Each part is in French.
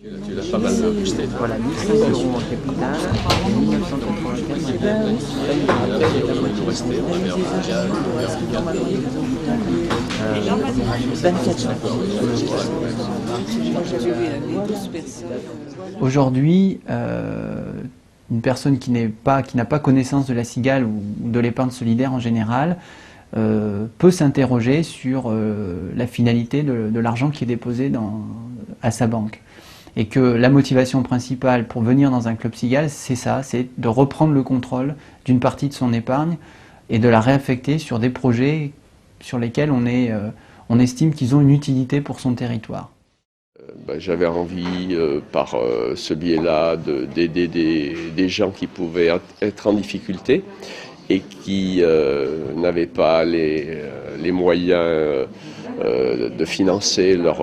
Tu l'as pas mal boosté. Voilà, 1500 € en capital et 1983 Aujourd'hui, une personne qui n'a pas connaissance de la cigale ou de l'épargne solidaire en général peut s'interroger sur la finalité de l'argent qui est déposé à sa banque. Et que la motivation principale pour venir dans un club cigale, c'est ça, c'est de reprendre le contrôle d'une partie de son épargne et de la réaffecter sur des projets sur lesquels on estime qu'ils ont une utilité pour son territoire. J'avais envie, par ce biais-là, d'aider des gens qui pouvaient être en difficulté et qui n'avaient pas les moyens de financer leur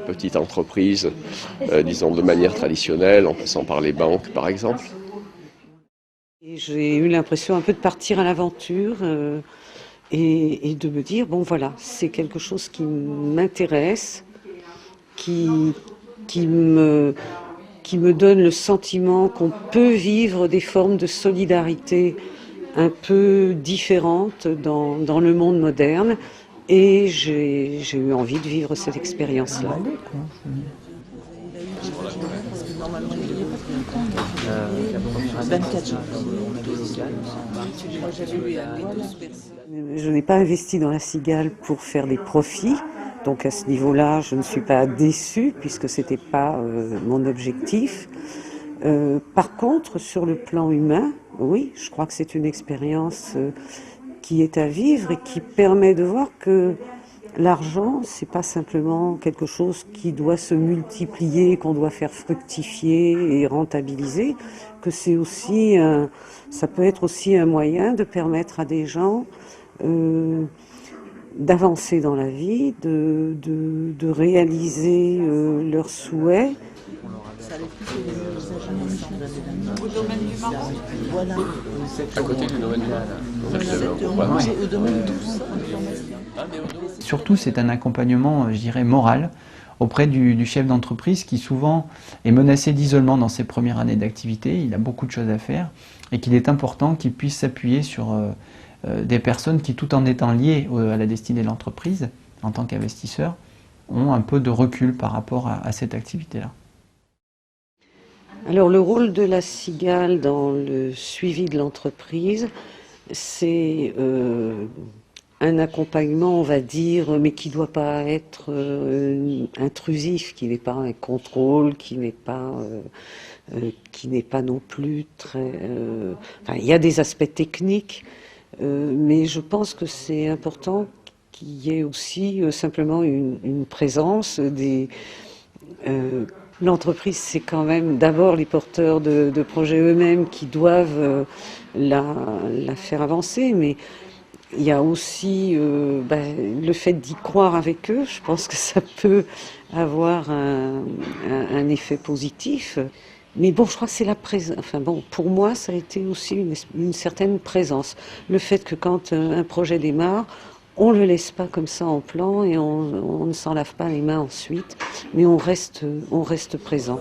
petite entreprise, disons de manière traditionnelle, en passant par les banques par exemple. J'ai eu l'impression un peu de partir à l'aventure et de me dire, bon voilà, c'est quelque chose qui m'intéresse, qui me donne le sentiment qu'on peut vivre des formes de solidarité un peu différentes dans le monde moderne. Et j'ai eu envie de vivre cette expérience-là. Je n'ai pas investi dans la cigale pour faire des profits. Donc à ce niveau-là, je ne suis pas déçue puisque c'était pas mon objectif. Par contre, sur le plan humain, oui, je crois que c'est une expérience qui est à vivre et qui permet de voir que l'argent, c'est pas simplement quelque chose qui doit se multiplier, qu'on doit faire fructifier et rentabiliser, que c'est aussi ça peut être aussi un moyen de permettre à des gens d'avancer dans la vie, de réaliser leurs souhaits. Au domaine du Maroc. Voilà. À côté du domaine du Maroc. Au domaine 12. Surtout, c'est un accompagnement, je dirais, moral auprès du chef d'entreprise qui souvent est menacé d'isolement dans ses premières années d'activité. Il a beaucoup de choses à faire et qu'il est important qu'il puisse s'appuyer sur des personnes qui, tout en étant liées à la destinée de l'entreprise, en tant qu'investisseurs, ont un peu de recul par rapport à cette activité-là. Alors le rôle de la cigale dans le suivi de l'entreprise, c'est un accompagnement, on va dire, mais qui ne doit pas être intrusif, qui n'est pas un contrôle, qui n'est pas non plus très... Enfin, il y a des aspects techniques, mais je pense que c'est important qu'il y ait aussi simplement une présence des... L'entreprise, c'est quand même d'abord les porteurs de projets eux-mêmes qui doivent la faire avancer, mais il y a aussi le fait d'y croire avec eux. Je pense que ça peut avoir un effet positif. Mais bon, je crois que c'est la présence. Enfin bon, pour moi, ça a été aussi une certaine présence. Le fait que quand un projet démarre, on ne le laisse pas comme ça en plan et on ne s'en lave pas les mains ensuite, mais on reste présent.